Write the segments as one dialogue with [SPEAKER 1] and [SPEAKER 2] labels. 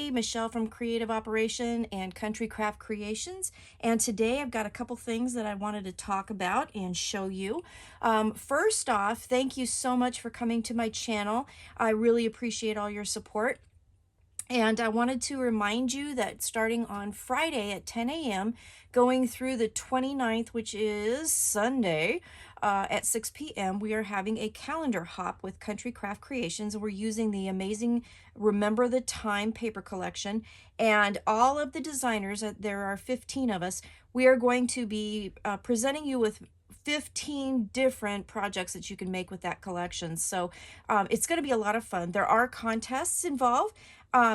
[SPEAKER 1] everybody. Michelle from Creative Operation and Country Craft Creations. And today I've got a couple things that I wanted to talk about and show you. First off, thank you so much for coming to my channel. I really appreciate all your support. And I wanted to remind you that starting on Friday at 10 a.m., going through the 29th, which is Sunday, at 6 p.m., we are having a calendar hop with Country Craft Creations. We're using the amazing Remember the Time paper collection. And all of the designers, there are 15 of us, we are going to be presenting you with 15 different projects that you can make with that collection. So it's going to be a lot of fun. There are contests involved.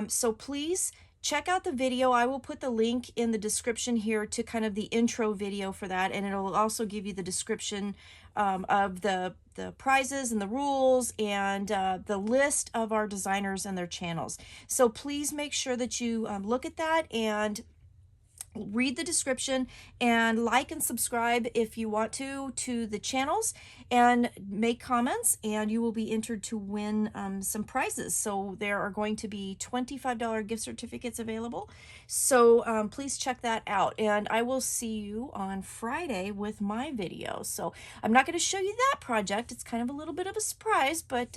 [SPEAKER 1] So please check out the video. I will put the link in the description here to kind of the intro video for that. And it'll also give you the description of the prizes and the rules and the list of our designers and their channels. So please make sure that you look at that and read the description and like and subscribe if you want to the channels, and make comments, and you will be entered to win some prizes. So there are going to be $25 gift certificates available. So please check that out, and I will see you on Friday with my video. So I'm not going to show you that project. It's kind of a little bit of a surprise, but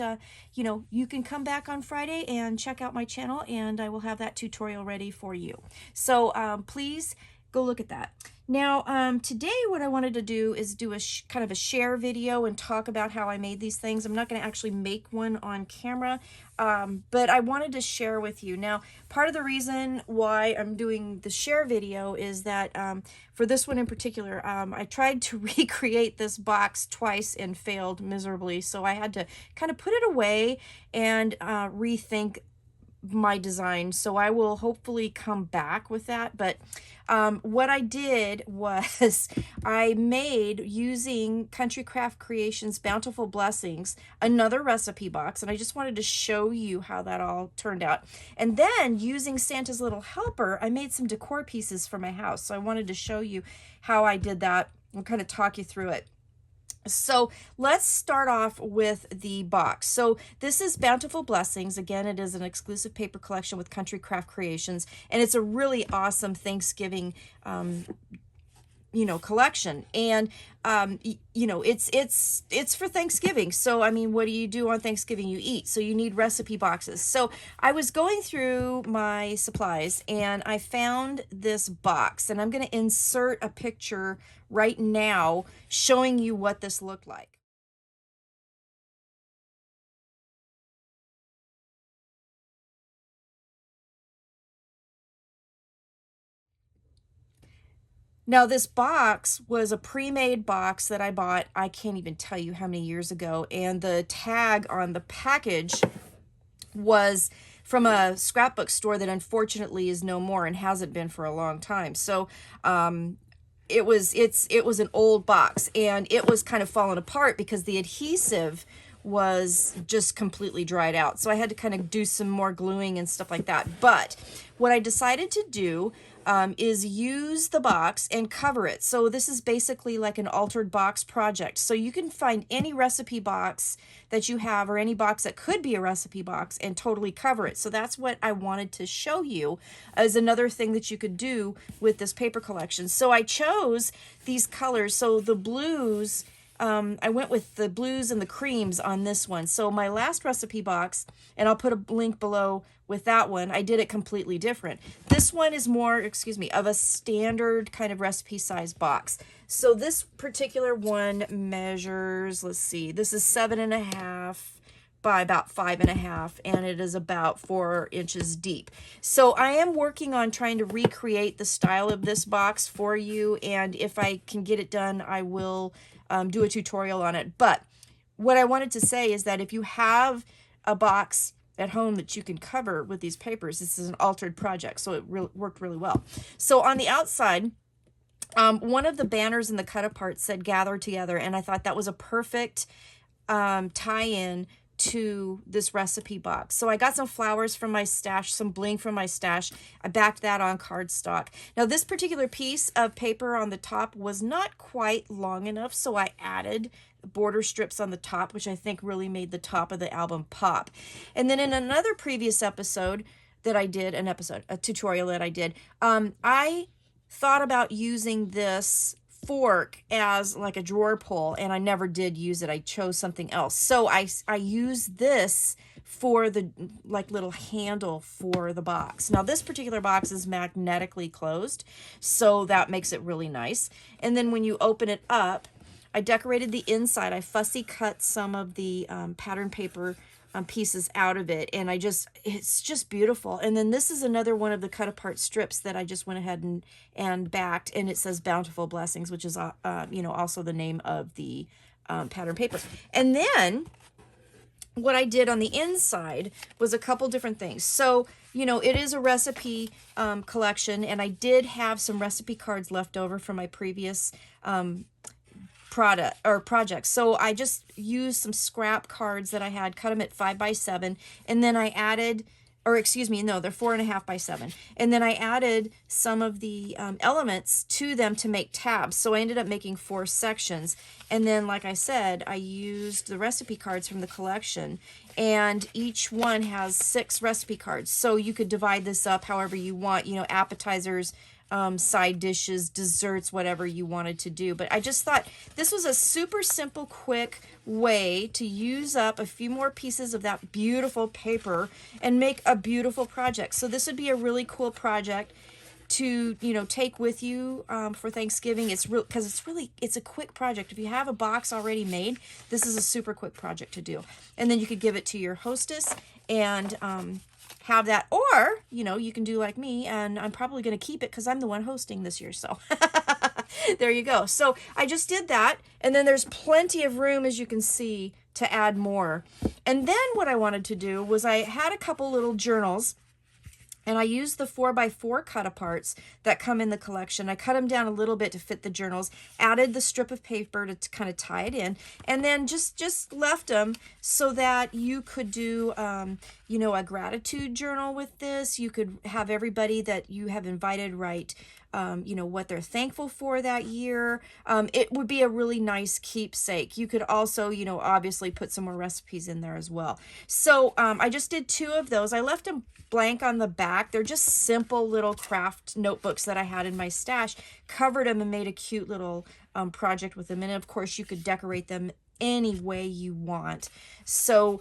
[SPEAKER 1] you know, you can come back on Friday and check out my channel, and I will have that tutorial ready for you. So please go look at that. Now, today what I wanted to do is do a kind of a share video and talk about how I made these things. I'm not going to actually make one on camera, but I wanted to share with you. Now, part of the reason why I'm doing the share video is that for this one in particular, I tried to recreate this box twice and failed miserably. So I had to kind of put it away and rethink my design. So I will hopefully come back with that. But what I did was I made, using Country Craft Creations Bountiful Blessings, another recipe box, and I just wanted to show you how that all turned out. And then using Santa's Little Helper, I made some decor pieces for my house. So I wanted to show you how I did that and kind of talk you through it. So let's start off with the box. So this is Bountiful Blessings. Again, it is an exclusive paper collection with Country Craft Creations, and it's a really awesome Thanksgiving collection. And it's for Thanksgiving. So I mean, what do you do on Thanksgiving? You eat. So you need recipe boxes. So I was going through my supplies and I found this box, and I'm going to insert a picture right now showing you what this looked like. Now, this box was a pre-made box that I bought, I can't even tell you how many years ago, and the tag on the package was from a scrapbook store that unfortunately is no more and hasn't been for a long time. So it was an old box, and it was kind of falling apart because the adhesive was just completely dried out. So I had to kind of do some more gluing and stuff like that. But what I decided to do is use the box and cover it. So this is basically like an altered box project. So you can find any recipe box that you have, or any box that could be a recipe box, and totally cover it. So that's what I wanted to show you as another thing that you could do with this paper collection. So I chose these colors. So the blues, I went with the blues and the creams on this one. So my last recipe box, and I'll put a link below with that one, I did it completely different. This one is more, of a standard kind of recipe size box. So this particular one measures, let's see, this is 7.5 by about 5.5, and it is about 4 inches deep. So I am working on trying to recreate the style of this box for you, and if I can get it done, I will do a tutorial on it. But what I wanted to say is that if you have a box at home that you can cover with these papers, this is an altered project, so it worked really well. So on the outside, one of the banners in the cut apart said "Gather Together," and I thought that was a perfect tie-in to this recipe box. So I got some flowers from my stash, some bling from my stash. I backed that on cardstock. Now this particular piece of paper on the top was not quite long enough, so I added border strips on the top, which I think really made the top of the album pop. And then in another previous episode, that I did, a tutorial that I did, I thought about using this fork as like a drawer pull, and I never did use it. I chose something else. So I used this for the like little handle for the box. Now this particular box is magnetically closed, so that makes it really nice. And then when you open it up, I decorated the inside. I fussy cut some of the pattern paper pieces out of it, and it's just beautiful. And then this is another one of the cut apart strips that I just went ahead and backed, and it says Bountiful Blessings, which is you know, also the name of the pattern paper. And then what I did on the inside was a couple different things. So, you know, it is a recipe collection, and I did have some recipe cards left over from my previous projects. So I just used some scrap cards that I had, cut them at 5x7, and then I added, or excuse me, no, they're 4.5x7. And then I added some of the elements to them to make tabs. So I ended up making 4 sections. And then, like I said, I used the recipe cards from the collection, and each one has 6 recipe cards. So you could divide this up however you want, you know, appetizers, side dishes, desserts, whatever you wanted to do. But I just thought this was a super simple, quick way to use up a few more pieces of that beautiful paper and make a beautiful project. So this would be a really cool project to, you know, take with you for Thanksgiving. It's real because it's a quick project. If you have a box already made, this is a super quick project to do. And then you could give it to your hostess and have that, or, you know, you can do like me, and I'm probably going to keep it because I'm the one hosting this year. So there you go. So I just did that, and then there's plenty of room, as you can see, to add more. And then what I wanted to do was I had a couple little journals, and I used the 4x4 cut aparts that come in the collection. I cut them down a little bit to fit the journals, added the strip of paper to kind of tie it in, and then just left them so that you could do, you know, a gratitude journal with this. You could have everybody that you have invited write, you know, what they're thankful for that year. It would be a really nice keepsake. You could also, you know, obviously put some more recipes in there as well. So I just did 2 of those. I left them blank on the back. They're just simple little craft notebooks that I had in my stash. Covered them and made a cute little project with them. And of course, you could decorate them any way you want. So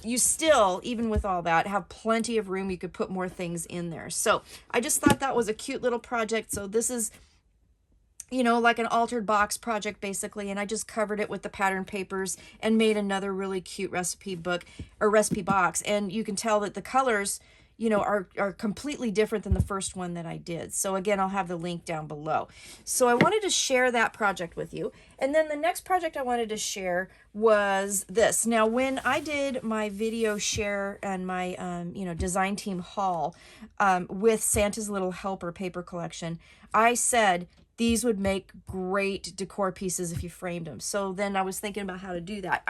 [SPEAKER 1] you still, even with all that, have plenty of room. You could put more things in there. So I just thought that was a cute little project. So this is, you know, like an altered box project basically, and I just covered it with the pattern papers and made another really cute recipe book or recipe box. And you can tell that the colors, you know, are completely different than the first one that I did. So again, I'll have the link down below. So I wanted to share that project with you. And then the next project I wanted to share was this. Now, when I did my video share and my, you know, design team haul with Santa's Little Helper paper collection, I said these would make great decor pieces if you framed them. So then I was thinking about how to do that.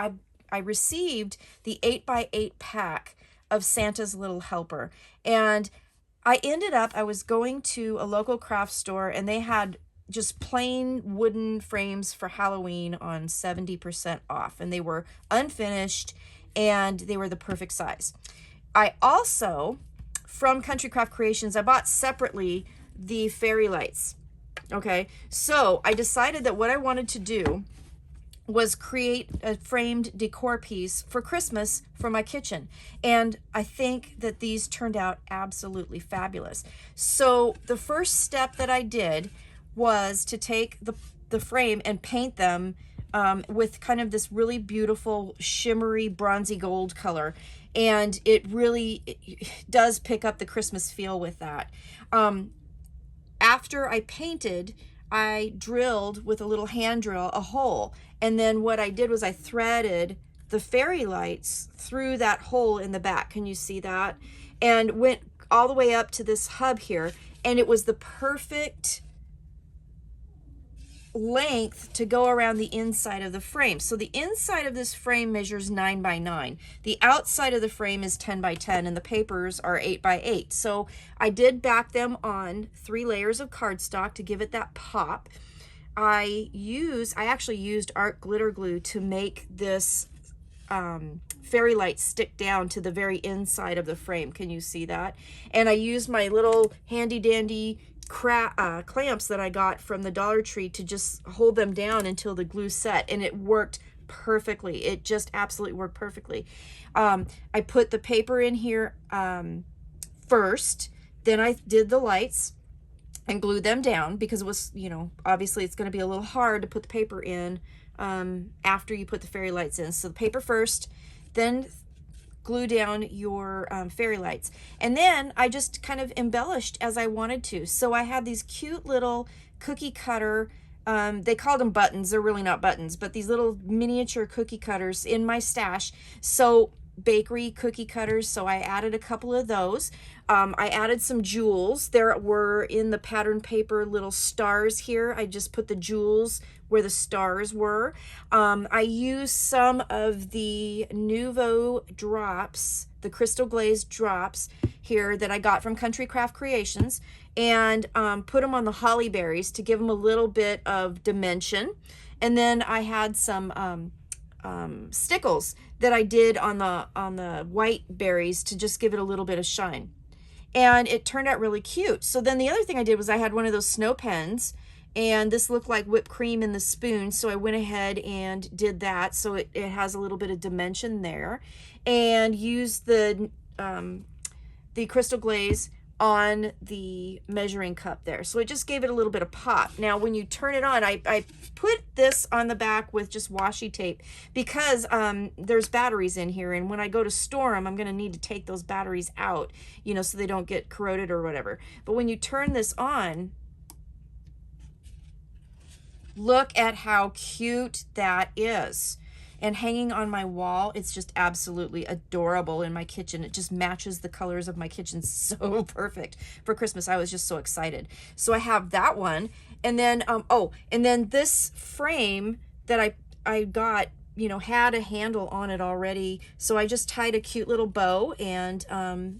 [SPEAKER 1] I received the 8x8 pack of Santa's Little Helper, and I was going to a local craft store, and they had just plain wooden frames for Halloween on 70% off, and they were unfinished and they were the perfect size. I also, from Country Craft Creations, I bought separately the fairy lights. Okay, so I decided that what I wanted to do was create a framed decor piece for Christmas for my kitchen. And I think that these turned out absolutely fabulous. So the first step that I did was to take the frame and paint them with kind of this really beautiful shimmery bronzy gold color. And it does pick up the Christmas feel with that. After I painted, I drilled with a little hand drill a hole. And then what I did was I threaded the fairy lights through that hole in the back. Can you see that? And went all the way up to this hub here. And it was the perfect length to go around the inside of the frame. So the inside of this frame measures 9x9. The outside of the frame is 10x10, and the papers are 8x8. So I did back them on 3 layers of cardstock to give it that pop. I actually used art glitter glue to make this fairy lights stick down to the very inside of the frame. Can you see that? And I used my little handy dandy clamps that I got from the Dollar Tree to just hold them down until the glue set, and it worked perfectly. It just absolutely worked perfectly. I put the paper in here first, then I did the lights and glued them down because it was, you know, obviously it's going to be a little hard to put the paper in after you put the fairy lights in. So the paper first, then glue down your fairy lights. And then I just kind of embellished as I wanted to. So I had these cute little cookie cutter, they called them buttons. They're really not buttons, but these little miniature cookie cutters in my stash. So bakery cookie cutters, so I added a couple of those. I added some jewels. There were in the pattern paper little stars here. I just put the jewels where the stars were. I used some of the Nuvo drops, the crystal glaze drops here that I got from Country Craft Creations, and put them on the holly berries to give them a little bit of dimension. And then I had some stickles that I did on the white berries to just give it a little bit of shine. And it turned out really cute. So then the other thing I did was I had one of those snow pens, and this looked like whipped cream in the spoon. So I went ahead and did that. So it has a little bit of dimension there, and used the crystal glaze on the measuring cup there. So it just gave it a little bit of pop. Now, when you turn it on, I put this on the back with just washi tape because there's batteries in here. And when I go to store them, I'm going to need to take those batteries out, you know, so they don't get corroded or whatever. But when you turn this on, look at how cute that is. And hanging on my wall, it's just absolutely adorable in my kitchen. It just matches the colors of my kitchen so perfect for Christmas. I was just so excited. So I have that one. And then, and then this frame that I got, you know, had a handle on it already. So I just tied a cute little bow, and,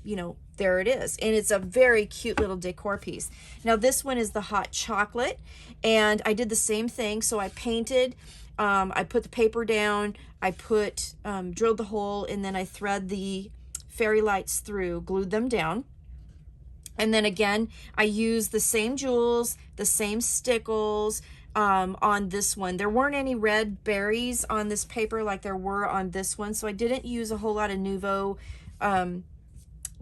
[SPEAKER 1] you know, there it is. And it's a very cute little decor piece. Now this one is the hot chocolate, and I did the same thing. So I painted, I put the paper down, I drilled the hole, and then I thread the fairy lights through, glued them down. And then again, I used the same jewels, the same stickles on this one. There weren't any red berries on this paper like there were on this one, so I didn't use a whole lot of Nuvo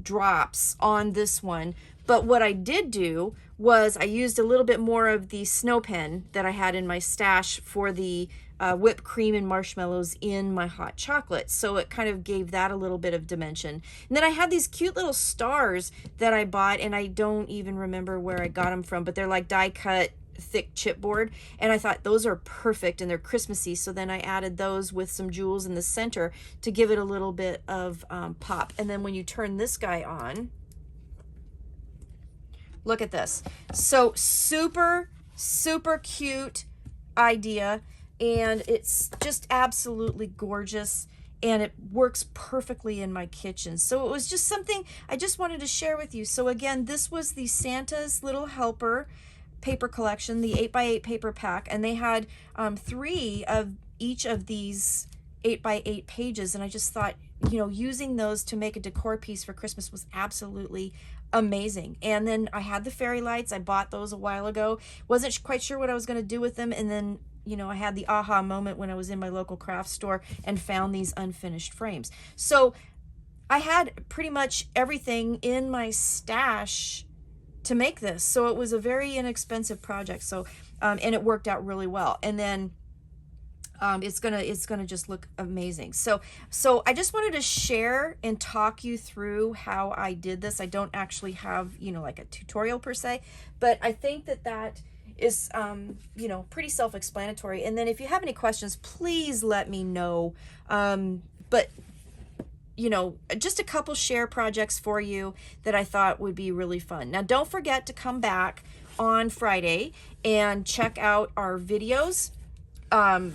[SPEAKER 1] drops on this one. But what I did do was I used a little bit more of the snow pen that I had in my stash for the whipped cream and marshmallows in my hot chocolate. So it kind of gave that a little bit of dimension. And then I had these cute little stars that I bought, and I don't even remember where I got them from, but they're like die cut thick chipboard, and I thought those are perfect and they're Christmassy. So then I added those with some jewels in the center to give it a little bit of pop. And then when you turn this guy on, look at this. So super cute idea, and it's just absolutely gorgeous, and it works perfectly in my kitchen. So it was just something I just wanted to share with you. So again, this was the Santa's Little Helper paper collection, the 8x8 paper pack, and they had 3 of each of these 8x8 pages, and I just thought, you know, using those to make a decor piece for Christmas was absolutely amazing. And then I had the fairy lights. I bought those a while ago. Wasn't quite sure what I was going to do with them, and then, you know, I had the aha moment when I was in my local craft store and found these unfinished frames. So I had pretty much everything in my stash to make this. So it was a very inexpensive project. So and it worked out really well. And then it's gonna just look amazing. So I just wanted to share and talk you through how I did this. I don't actually have, you know, like a tutorial per se, but I think that is you know, pretty self-explanatory. And then if you have any questions, please let me know. But you know, just a couple share projects for you that I thought would be really fun. Now, don't forget to come back on Friday and check out our videos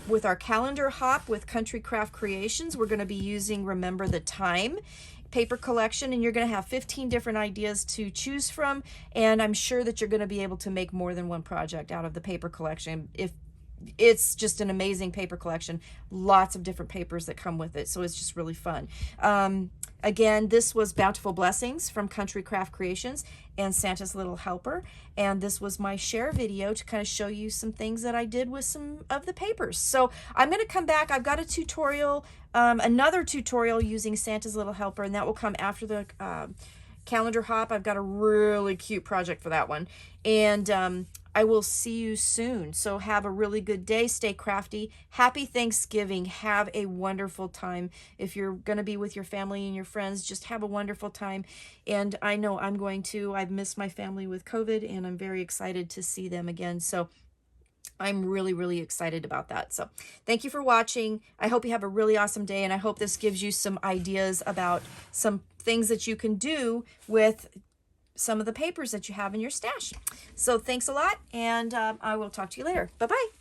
[SPEAKER 1] with our calendar hop with Country Craft Creations. We're going to be using Remember the Time paper collection, and you're going to have 15 different ideas to choose from, and I'm sure that you're going to be able to make more than one project out of the paper collection if it's just an amazing paper collection. Lots of different papers that come with it. So it's just really fun. Again, this was Bountiful Blessings from Country Craft Creations and Santa's Little Helper. And this was my share video to kind of show you some things that I did with some of the papers. So I'm going to come back. I've got a tutorial, another tutorial using Santa's Little Helper, and that will come after the calendar hop. I've got a really cute project for that one. And I will see you soon. So have a really good day. Stay crafty. Happy Thanksgiving. Have a wonderful time. If you're going to be with your family and your friends, just have a wonderful time. And I know I'm going to. I've missed my family with COVID, and I'm very excited to see them again. So I'm really, really excited about that. So thank you for watching. I hope you have a really awesome day, and I hope this gives you some ideas about some things that you can do with some of the papers that you have in your stash. So thanks a lot, and I will talk to you later. Bye-bye.